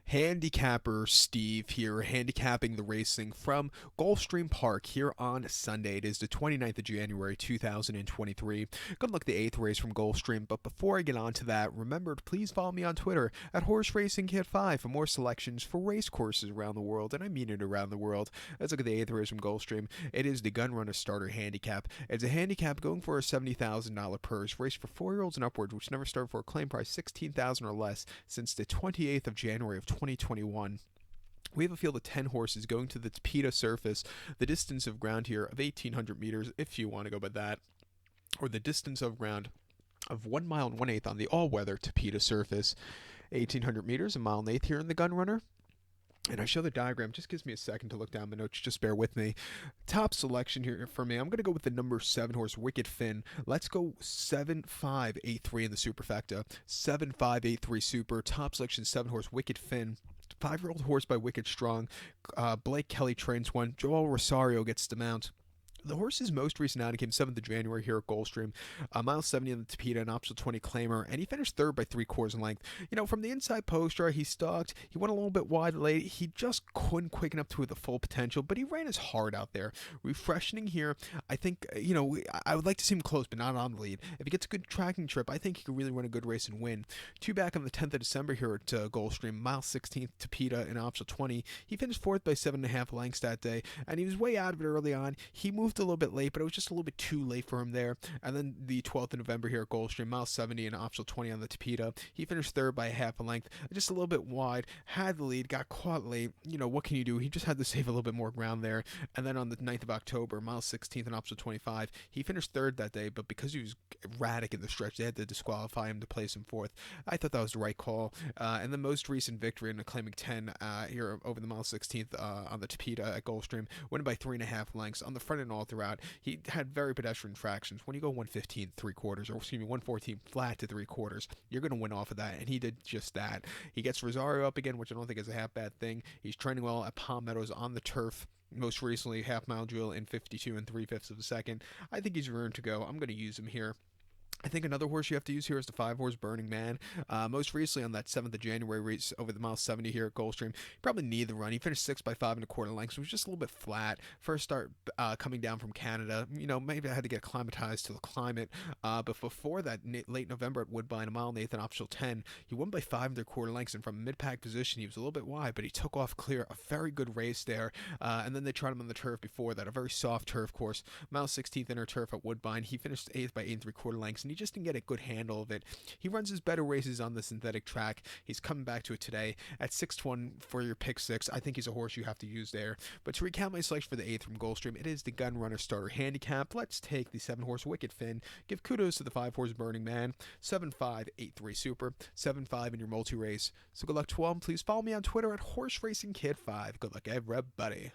Handicapper Steve here, handicapping the racing from Gulfstream Park here on Sunday. It is the 29th of January 2023. Gonna look at the 8th race from Gulfstream, but before I get on to that, remember to please follow me on Twitter at Horse Racing Kit 5 for more selections for race courses around the world, and I mean it around the world. Let's look at the 8th race from Gulfstream. It is the Gun Runner Starter Handicap. It's a handicap going for a $70,000 purse, raced for 4-year-olds and upwards, which never started for a claim price $16,000 or less since the 28th of January of 2021. We have a field of 10 horses going to the Tapeta surface, the distance of ground here of 1,800 meters, if you want to go by that, or the distance of ground of 1 mile and 1/8 on the all-weather Tapeta surface, 1,800 meters, a mile and 1/8 here in the Gun Runner. And I show the diagram, just gives me a second to look down my notes, just bear with me. Top selection here for me, I'm going to go with the number 7 horse, Wicked Finn. Let's go 7-5-8-3 in the superfecta. 7-5-8-3 super, top selection 7 horse, Wicked Finn. 5-year-old horse by Wicked Strong. Blake Kelly trains one. Joel Rosario gets the mount. The horse's most recent outing came 7th of January here at Gulfstream, mile 70 on the Tapeta, an optional 20 claimer, and he finished third by 3/4 in length. You know, from the inside poster, he stalked. He went a little bit wide late. He just couldn't quicken up to the full potential, but he ran his heart out there. Refreshing here, I think, I would like to see him close, but not on the lead. If he gets a good tracking trip, I think he could really run a good race and win. Two back on the 10th of December here at Gulfstream, mile 16th, Tapeta, an optional 20. He finished 4th by 7.5 lengths that day, and he was way out of it early on. He moved a little bit late, but it was just a little bit too late for him there. And then the 12th of November here at Gulfstream, mile 70 and optional 20 on the Tapeta. He finished third by half a length, just a little bit wide, had the lead, got caught late. You know, what can you do? He just had to save a little bit more ground there. And then on the 9th of October, mile 16th and optional 25, he finished third that day, but because he was erratic in the stretch, they had to disqualify him to place him fourth. I thought that was the right call. And the most recent victory in the claiming 10 here over the mile 16th on the Tapeta at Gulfstream, winning by 3.5 lengths on the front and all throughout. He had very pedestrian fractions. When you go 115 3/4, or excuse me, 114 flat to 3/4, you're going to win off of that, and he did just that. He gets Rosario up again, which I don't think is a half bad thing. He's training well at Palm Meadows on the turf. Most recently, half-mile drill in 52 3/5 of a second. I think he's rearing to go. I'm going to use him here. I think another horse you have to use here is the 5 horse Burning Man. Most recently on that 7th of January race over the mile 70 here at Gulfstream, he probably needed the run. He finished 6th by 5.25 lengths, so it was just a little bit flat. First start coming down from Canada. You know, maybe I had to get acclimatized to the climate. But before that, late November at Woodbine, a mile and 1/8 and optional 10, he won by 5.25 lengths, and from mid-pack position, he was a little bit wide, but he took off clear. A very good race there. And then they tried him on the turf before that, a very soft turf course. Mile 16th inner turf at Woodbine. He finished 8th by 8.75 lengths, and he just didn't get a good handle of it. He runs his better races on the synthetic track. He's coming back to it today at 6-1 for your pick 6. I think he's a horse you have to use there. But to recount my selection for the 8th from Gulfstream, it is the Gun Runner Starter Handicap. Let's take the 7 horse Wicked Finn. Give kudos to the 5 horse Burning Man. 7-5-8-3 super. 7-5 in your multi race. So good luck to all. Please follow me on Twitter at Horse Racing Kid 5. Good luck, everybody.